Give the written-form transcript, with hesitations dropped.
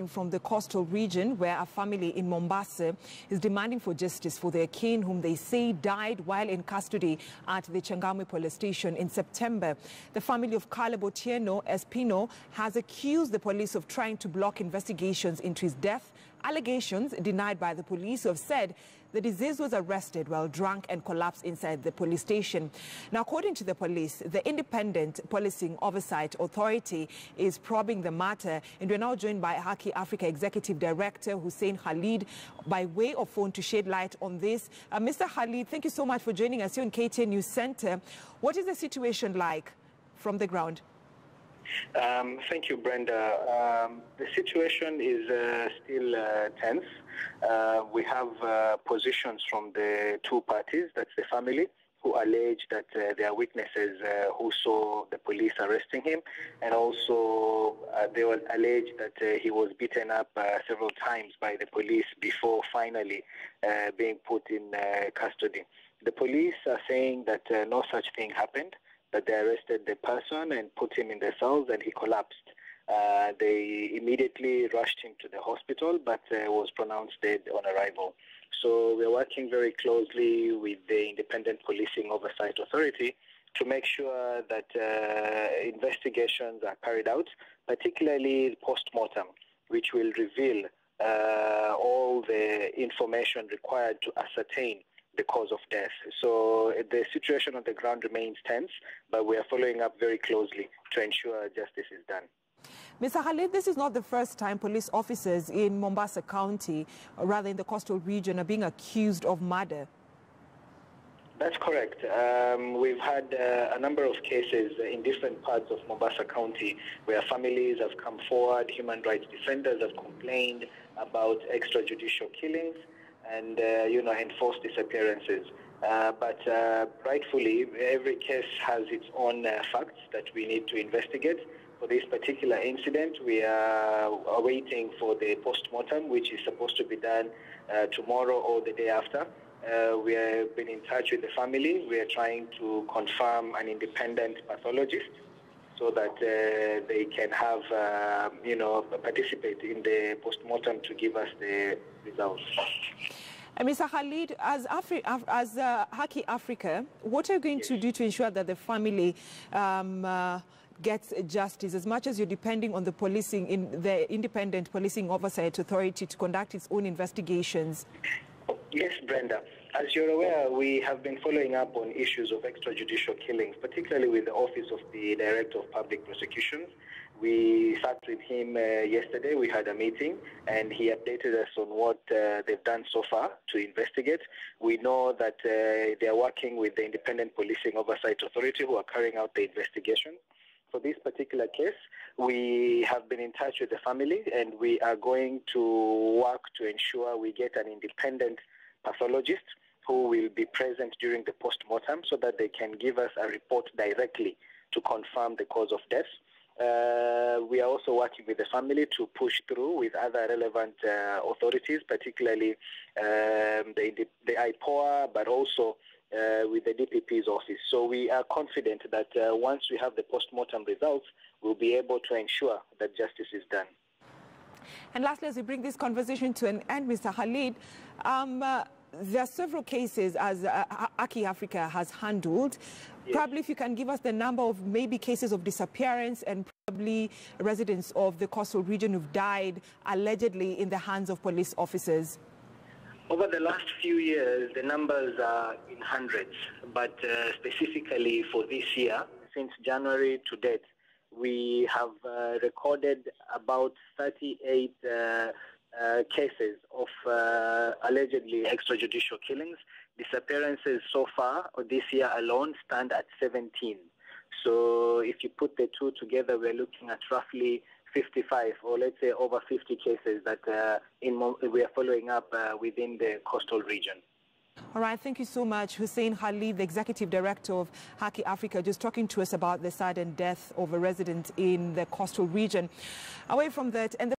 From the coastal region, where a family in Mombasa is demanding for justice for their kin whom they say died while in custody at the Changamwe police station in September. The family of Caleb Otieno Espino has accused the police of trying to block investigations into his death, allegations denied by the police who have said the deceased was arrested while drunk and collapsed inside the police station. Now, according to the police, the Independent Policing Oversight Authority is probing the matter, and we're now joined by Haki Africa Executive Director Hussein Khalid by way of phone to shed light on this. Mr. Khalid, thank you so much for joining us here on KTN News Center. What is the situation like from the ground? Thank you, Brenda. The situation is still tense. We have positions from the two parties, that's the family, who allege that there are witnesses who saw the police arresting him, and also they will allege that he was beaten up several times by the police before finally being put in custody. The police are saying that no such thing happened, that they arrested the person and put him in the cells and he collapsed. They immediately rushed him to the hospital, but was pronounced dead on arrival. So we're working very closely with the Independent Policing Oversight Authority to make sure that investigations are carried out, particularly post-mortem, which will reveal all the information required to ascertain the cause of death. So the situation on the ground remains tense, but we are following up very closely to ensure justice is done. Mr. Khalid, this is not the first time police officers in Mombasa County, or rather in the coastal region, are being accused of murder. That's correct. We've had a number of cases in different parts of Mombasa County where families have come forward, human rights defenders have complained about extrajudicial killings and enforced disappearances. But rightfully, every case has its own facts that we need to investigate. For this particular incident, we are waiting for the post-mortem, which is supposed to be done tomorrow or the day after. We have been in touch with the family. We are trying to confirm an independent pathologist so that they can have, participate in the post-mortem to give us the results. Mr. Khalid, as Haki Africa, what are you going to do to ensure that the family gets justice, as much as you're depending on the policing, in the Independent Policing Oversight Authority to conduct its own investigations? Yes, Brenda. As you're aware, we have been following up on issues of extrajudicial killings, particularly with the Office of the Director of Public Prosecutions. We sat with him yesterday. We had a meeting, and he updated us on what they've done so far to investigate. We know that they are working with the Independent Policing Oversight Authority, who are carrying out the investigation. For this particular case, we have been in touch with the family, and we are going to work to ensure we get an independent pathologist who will be present during the post-mortem so that they can give us a report directly to confirm the cause of death. We are also working with the family to push through with other relevant authorities, particularly the IPOA, but also with the DPP's office. So we are confident that once we have the post-mortem results, we'll be able to ensure that justice is done. And lastly, as we bring this conversation to an end, Mr. Khalid, there are several cases as Haki Africa has handled. Yes. Probably if you can give us the number of maybe cases of disappearance and probably residents of the coastal region who've died allegedly in the hands of police officers. Over the last few years, the numbers are in hundreds, but specifically for this year, since January to date, we have recorded about 38 cases of allegedly extrajudicial killings. Disappearances so far this year alone stand at 17. So if you put the two together, we're looking at roughly 55, or let's say over 50 cases that we are following up within the coastal region. All right, thank you so much, Hussein Khalid, the Executive Director of Haki Africa, just talking to us about the sudden death of a resident in the coastal region. Away from that, and